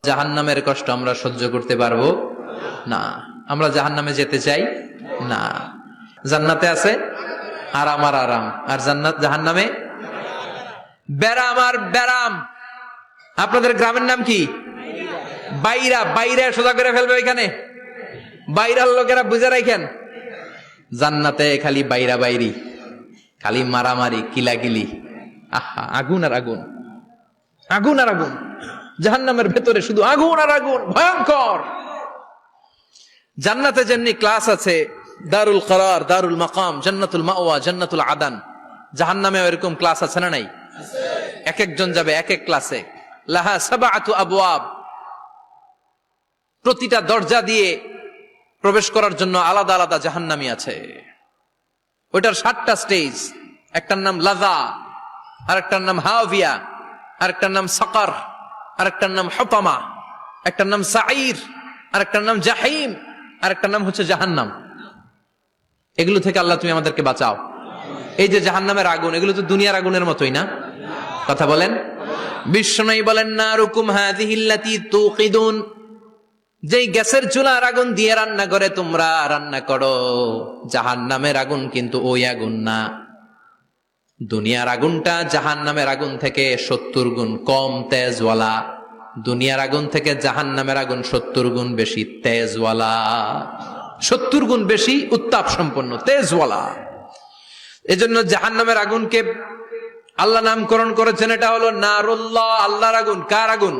জাহান্নামের কষ্ট আমরা সহ্য করতে পারবো না। আমরা জাহান্নামে যেতে চাই না। জান্নাতে আছে আরাম আর আরাম, আর জাহান্নামে ব্যারাম আর ব্যারাম। আপনাদের গ্রামের নাম কি? বাইরা। বাইরে সোজা করে ফেলবে ওইখানে, বাইরার লোকেরা বুঝে রাখেন। জান্নাতে খালি বাইরা বাইরি, খালি মারামারি, কিলাকিলি, আহা, আগুন আর আগুন, আগুন আর আগুন। জাহান্নামের ভেতরে শুধু আগুন আর আগুন, ভয়ঙ্কর। জান্নাতে যেমনি ক্লাস আছে, দারুল করার, দারুল মাকাম, জান্নাতুল মাওয়া, জান্নাতুল আদান, জাহান্নামে এরকম ক্লাস আছে না নাই? এক একজন যাবে এক এক ক্লাসে। লাহা সাবআতু আবওয়াব, প্রতিটা দরজা দিয়ে প্রবেশ করার জন্য আলাদা আলাদা জাহান্নামী আছে। ওইটার 7টা স্টেজ। একটার নাম লাযা, আরেকটার নাম হাওয়িয়া, আরেকটার নাম সাকার, আরেকটার নাম হুতামা, একটার নাম সাঈর, আরেকটার নাম জাহিম, আরেকটার নাম হচ্ছে জাহান্নাম। এগুলো থেকে আল্লাহ তুমি আমাদেরকে বাঁচাও। এই যে জাহান্নামের আগুন, এগুলো তো দুনিয়ার আগুনের মতোই না? কথা বলেন। বিশ্বনবী বলেন, নারুকুম হাযিহিল্লাতী তুকিদুন, যেই গ্যাসের চুলার আগুন দিয়ে রান্না করে তোমরা রান্না করো, জাহান্নামের আগুন কিন্তু ওই আগুন না। দুনিয়ার আগুনটা জাহান্নামের আগুন থেকে 70 গুণ কম তেজওয়ালা। দুনিয়ার আগুন থেকে জাহান্নামের আগুন 70 গুণ বেশি তেজওয়ালা, 70 গুণ বেশি উত্তাপ সম্পন্ন, তেজওয়ালা। এজন্য জাহান্নামের আগুনকে আল্লাহ নামকরণ করেছেন, এটা হলো নারুল্লাহ, আল্লাহর আগুন। কার আগুন?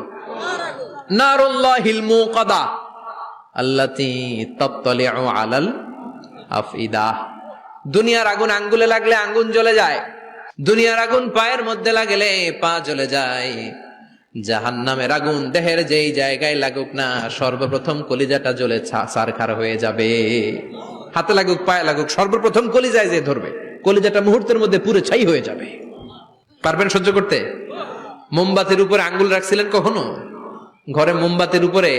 নারুল্লাহিল মুকাদা আল্লাতী তাত্তালিউ আলাল আফইদা। দুনিয়ার আগুন আঙ্গুলে লাগলে আঙ্গুল জ্বলে যায়, দুনিয়ার আগুন পায়ের মধ্যে লাগলে পা জ্বলে যায়। জাহান্নামের আগুন দেহের যেই জায়গায় লাগুক না, সর্বপ্রথম কলিজাটা জ্বলে ছারখার হয়ে যাবে। হাতে লাগুক, পায়ে লাগুক, সর্বপ্রথম কলিজায় যে ধরবে, কলিজাটা মুহূর্তের মধ্যে পুরো ছাই হয়ে যাবে। পারবেন সহ্য করতে? মোমবাতির উপরে আঙ্গুল রাখছিলেন কখনো? ঘরে মোমবাতির উপরে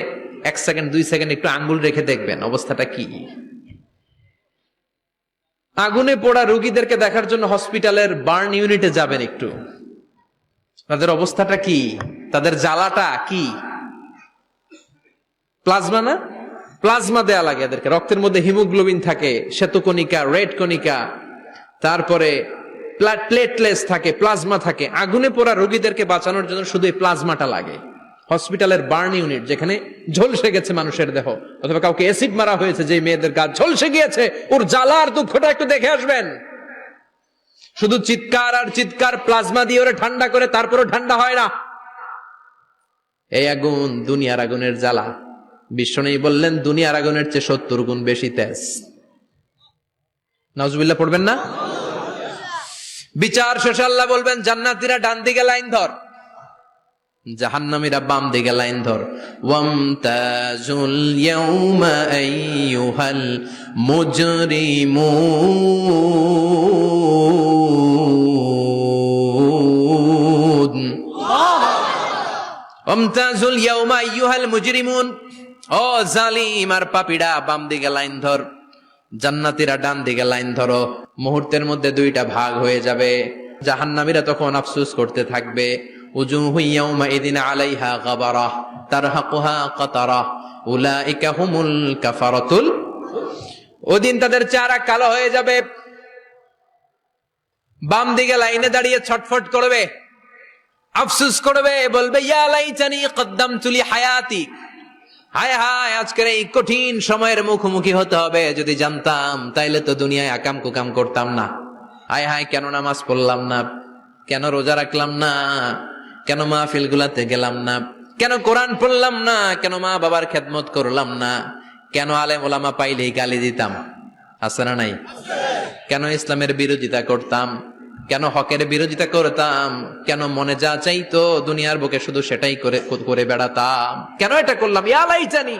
1 সেকেন্ড 2 সেকেন্ড একটু আঙ্গুল রেখে দেখবেন অবস্থাটা কি। আগুনে পোড়া রোগীদেরকে দেখার জন্য হসপিটালের বার্ন ইউনিটে যাবেন, একটু তাদের অবস্থাটা কি, তাদের জ্বালাটা কি। প্লাজমা না, প্লাজমা দেয়া লাগে এদেরকে। রক্তের মধ্যে হিমোগ্লোবিন থাকে, শ্বেতকণিকা, রেড কণিকা, তারপরে প্লেটলেটস থাকে, প্লাজমা থাকে। আগুনে পোড়া রোগীদেরকে বাঁচানোর জন্য শুধু এই প্লাজমাটা লাগে। হসপিটালের বার্ন ইউনিট, যেখানে ঝলসে গেছে মানুষের দেহ, অথবা কাউকে অ্যাসিড মারা হয়েছে, যে মেয়েদের গা ঝলসে গিয়েছে, ওর জ্বালার দুঃখটা একটু দেখে আসবেন। শুধু চিৎকার আর চিৎকার, প্লাজমা দিয়ে ওরে ঠান্ডা করে, তারপরে ঠান্ডা হয় না। এই আগুন দুনিয়ার আগুনের জ্বালা। বিশ্বনবী বললেন, দুনিয়ার আগুনের চেয়ে 70 গুণ বেশি তেজ। নাউজুবিল্লাহ পড়বেন না? বিচার শেষে আল্লাহ বলবেন, জান্নাতীরা ডান দিকে লাইন ধর, জাহান্নামীরা বাম দিকে লাইন ধর। ওয়ামতাজুল ইয়াউমা আইয়ুহাল মুজরিমুন, ওয়ামতাজুল ইয়াউমা আইয়ুহাল মুজরিমুন, ও জালিম আর পাপীরা, বাম দিকে লাইন ধর, জান্নাতীরা ডান দিকে লাইন ধরো। মুহূর্তের মধ্যে 2টা ভাগ হয়ে যাবে। জাহান্নামীরা তখন আফসোস করতে থাকবে, উজুহু ইয়াউমাইযিন আলাইহা গাবারা তারহাকুহা কাতারা উলাইকা হুমুল কাফারাতুল। ওদিন তাদের চেহারা কালো হয়ে যাবে। বাম দিকে লাইনে দাঁড়িয়ে ছটফট করবে, আফসোস করবে, বলবে, ইয়া লাইতানি কদ্দামতু লি হায়াতি, হায় হায়, আজকের এই কঠিন সময়ের মুখোমুখি হতে হবে। যদি জানতাম তাইলে তো দুনিয়ায় আকাম কুকাম করতাম না। হায় হায়, কেন নামাজ পড়লাম না, কেন রোজা রাখলাম না, কেন মাহফিল গুলাতে গেলাম না, কেন কোরআন পড়লাম না, কেন মা বাবার খেদমত করলাম না, কেন আলেম ওলামা পাইলেই গালি দিতাম, আছে না নাই? কেন ইসলামের বিরোধিতা করতাম, কেন হকের বিরোধিতা করতাম, কেন মনে যা চাইতো দুনিয়ার বুকে শুধু সেটাই করে বেড়াতাম, কেন এটা করলাম? ইয়া লাইতানি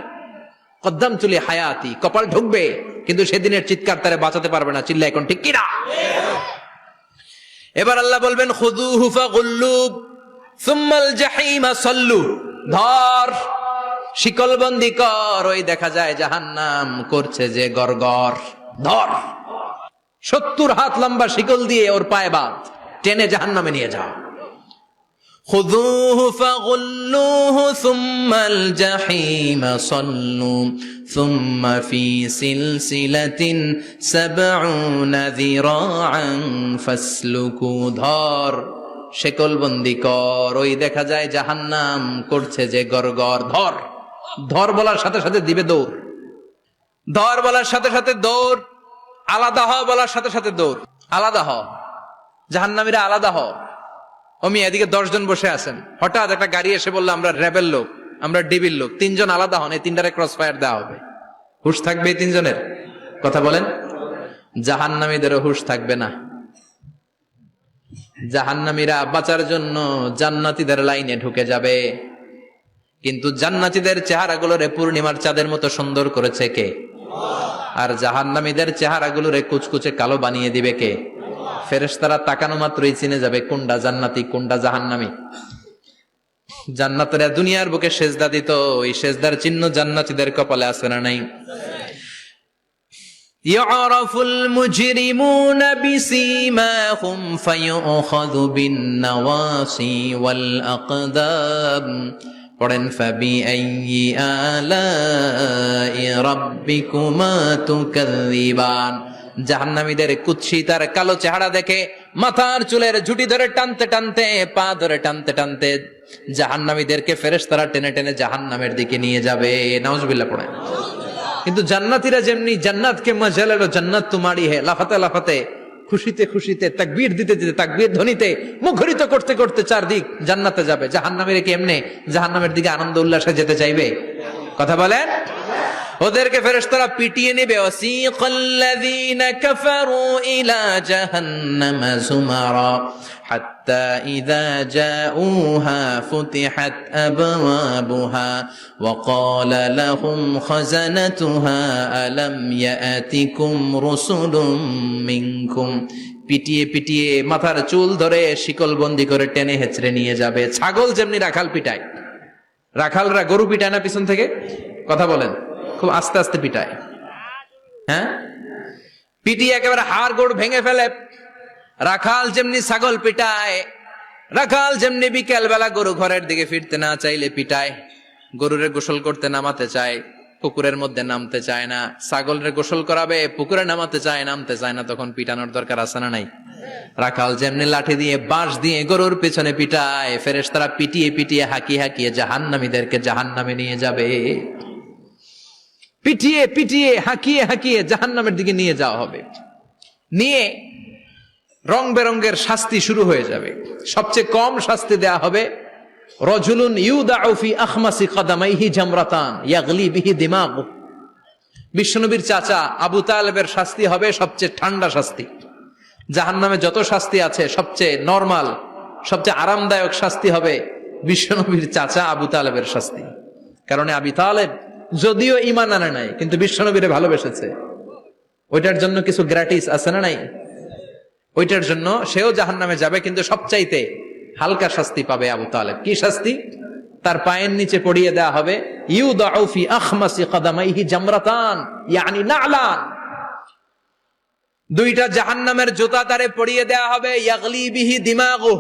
কদ্দামতু লি হায়াতি। কপাল ঢুকবে, কিন্তু সেদিনের চিৎকার তারে বাঁচাতে পারবে না। চিল্লা এখন ঠিক কিনা? এবার আল্লাহ বলবেন, খুযুহু ফাগুল্লু সুম্মাল জাহিমা সাল্লু, ধর, শিকলবন্দি কর। ওই দেখা যায় জাহান্নাম করছে যে গরগর, ধর, 70 হাত লম্বা শিকল দিয়ে ওর পায়ে বাঁধ, টেনে জাহান্নামে নিয়ে যাও। খুযূহু ফাগুল্লুহু সুম্মাল জাহীমা সাল্লু সুম্মা ফি সিলসিলাতিন ৭০ যিরাআন ফাসলুকু। ধর, শেকলবন্দি কর, ওই দেখা যায় জাহান্নাম করছে যে গরগর। ধর, ধর বলার সাথে সাথে দিবে দৌড়, ধর বলার সাথে সাথে দৌড়, আলাদা হ বলার সাথে সাথে দৌড়। আলাদা হ, জাহান্নামীরা আলাদা হ। অমি এদিকে ১০ জন বসে আছেন, হঠাৎ একটা গাড়ি এসে বললো আমরা র্যাবের লোক, আমরা ডিবির লোক, ৩ জন আলাদা হন, এই ৩টারে ক্রস ফায়ার দেওয়া হবে। হুশ থাকবে এই ৩ জনের? কথা বলেন। জাহান্নামীদেরও হুশ থাকবে না। জাহান্নামীরা বাঁচার জন্য জান্নাতীদের লাইনে ঢুকে যাবে, কিন্তু জান্নাতীদের চেহারাগুলোরে পূর্ণিমার চাঁদের মতো সুন্দর করেছে কে? আর জাহান্নামীদের চেহারাগুলোরে কুচকুচে কালো বানিয়ে দিবে কে? ফেরেশতারা তাকানো মাত্রই চিনে যাবে কোনটা জান্নাতি কোনটা জাহান্নামী। জান্নাতীরা দুনিয়ার বুকে সেজদা দিত, ওই সেজদার চিহ্ন জান্নাতীদের কপালে আছে না নাই? ইয়ারাফুল মুজরিমুনা বিসীমাহুম ফায়ুখাযু বিন-নাওয়াসি ওয়াল আকদাম। পড়েন ফাবিআইয়ি আলাই রাব্বিকুমা তুকাযযিবান। জাহান্নামীদের কুৎসিতার কালো চেহারা দেখে মাথার চুলের ঝুঁটি ধরে টানতে টানতে, পা ধরে টানতে টানতে জাহান্নামীদেরকে ফেরেশতারা টেনে টেনে জাহান্নামের দিকে নিয়ে যাবে। নাউজুবিল্লাহ পড়েন। কিন্তু জান্নাতীরা যেমনি জান্নাতকে মজা লেলো, জান্নাত তোমারই হে, লাফাতে লাফাতে, খুশিতে খুশিতে, তাকবীর দিতে দিতে, তাকবীর ধ্বনিতে মুখরিত করতে করতে চারদিক জান্নাতে যাবে। জাহান্নামীরা কি এমনি জাহান্নামের দিকে আনন্দ উল্লাসে যেতে চাইবে? কথা বলেন। ওদেরকে ফেরেশতারা পিটিয়ে নেবে। ওয়াসিকাল্লাযীনা কাফারু ইলা জাহান্নামা যুমারা হাত্তা ইযা জাউহা ফুতিহাত আবওয়াবুহা ওয়া ক্বালা লাহুম খাযানাতুহা আলাম ইয়াতিকুম রাসূলুম মিনকুম। পিটিয়ে পিটিয়ে মাথার চুল ধরে শিকলবন্দি করে টেনে হেঁচড়ে নিয়ে যাবে। ছাগল যেমনি রাখাল পিটায়, রাখালরা গরু পিটায় না পিছন থেকে? কথা বলেন। খুব আস্তে আস্তে পিটায়, হ্যাঁ, পিটিয়ে একেবারে হাড় গোড় ভেঙে ফেলে। রাখাল যেমনি ছাগল পিটায়, রাখাল যেমনি বিকেল বেলা গরু ঘরের দিকে ফিরতে না চাইলে পিটায়। গরুরে গোসল করতে নামাতে চায়, পুকুরের মধ্যে নামতে চায় না। ছাগলের গোসল করাবে, পুকুরে নামাতে চায়, নামতে চায় না, তখন পিটানোর দরকার আছে না নাই? রাখাল যেমনি লাঠি দিয়ে বাঁশ দিয়ে গরুর পেছনে পিটায়, ফেরেশতারা পিটিয়ে পিটিয়ে হাঁকিয়ে হাঁকিয়ে জাহান্নামীদেরকে জাহান্নামে নিয়ে যাবে। পিটিয়ে পিটিয়ে হাঁকিয়ে হাঁকিয়ে জাহান্নামের দিকে নিয়ে যাওয়া হবে। নিয়ে রং বেরঙ্গের শাস্তি শুরু হয়ে যাবে। সবচেয়ে কম শাস্তি দেয়া হবে রজুলুন ইউদাউ ফি আখমাসি কদামাইহি জামরাতান ইয়াগলি বিহি দিমাগু। বিশ্বনবীর চাচা আবু তালেবের শাস্তি হবে সবচেয়ে ঠান্ডা শাস্তি। জাহান্নামে যত শাস্তি আছে সবচেয়ে নরমাল, সবচেয়ে আরামদায়ক শাস্তি হবে বিশ্বনবীর চাচা আবু তালেবের শাস্তি। কারণ আবু তালেব যদিও ঈমান আনে নাই, কিন্তু বিশ্বনবীরে ভালোবেসেছে। ওইটার জন্য কিছু গ্র্যাটিস আছে না নাই? ওইটার জন্য সেও জাহান্নামে যাবে, কিন্তু সবচাইতে হালকা শাস্তি পাবে আবু তালেব। কি শাস্তি? তার পায়ের নিচে পড়িয়ে দেওয়া হবে ইউদাউ ফি আখমাসি কদামাইহি জামরাতান ইয়ানি নালান। দুইটা জাহান্নামের জুতা তারে পড়িয়ে দেওয়া হবে, ইয়াগলি বিহি দিমাগু।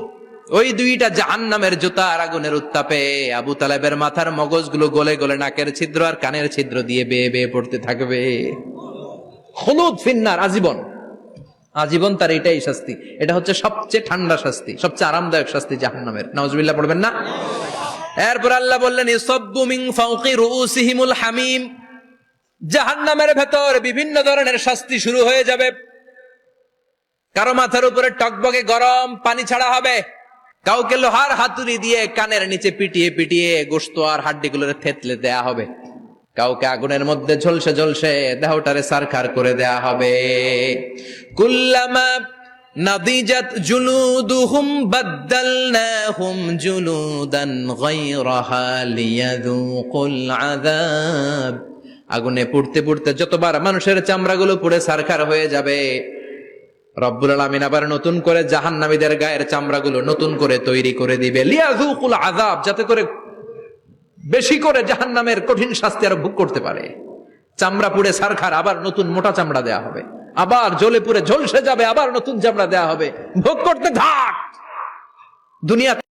ওই দুইটা জাহান্নামের জুতা আর আগুনের উত্তাপে আবু তালেবের মাথার মগজগুলো গলে গলে নাকের ছিদ্র আর কানের ছিদ্র দিয়ে বেয়ে বেয়ে পড়তে থাকবে। খুলুদ ফিন্নার, আজীবন, আজীবন তার এটাই শাস্তি। এটা হচ্ছে সবচেয়ে ঠান্ডা শাস্তি, সবচেয়ে আরামদায়ক শাস্তি জাহান্নামের। নাউজুবিল্লাহ পড়বেন না? এরপর আল্লাহ বললেন ইসাব্বু মিন ফাওকি রুউসিহিমুল হামিম। জাহান্নামের ভেতর বিভিন্ন ধরনের শাস্তি শুরু হয়ে যাবে। কারো মাথার উপরে টকবকে গরম পানি ছাড়া হবে, কাউকে লোহার হাতুড়ি দিয়ে কানের নিচে পিটিয়ে পিটিয়ে গোশত আর হাড্ডিগুলোরে থেতলে দেয়া হবে, কাউকে আগুনের মধ্যে ঝলসে ঝলসে দেহটারে সারখার করে দেয়া হবে। কুল্লামা নাদিজাত জুলুদুহুম বাদদালনাহুম জুলুদান গায়রাহা লিয়াযুকুল আযাব। আগুনে পুড়তে পুড়তে যতবার মানুষের চামড়াগুলো পুড়ে সারখার হয়ে যাবে, রব্বুল আলামিন আবার নতুন করে জাহান্নামীদের গায়ের চামড়াগুলো নতুন করে তৈরি করে দিবে, লিয়াযুকুল আযাব, যাতে করে বেশি করে জাহান্নামের কঠিন শাস্তি আর ভোগ করতে পারে। চামড়া পুড়ে সারখার, আবার নতুন মোটা চামড়া দেয়া হবে, আবার জ্বলে পুড়ে ঝলসে যাবে, আবার নতুন চামড়া দেয়া হবে, ভোগ করতে থাক। দুনিয়া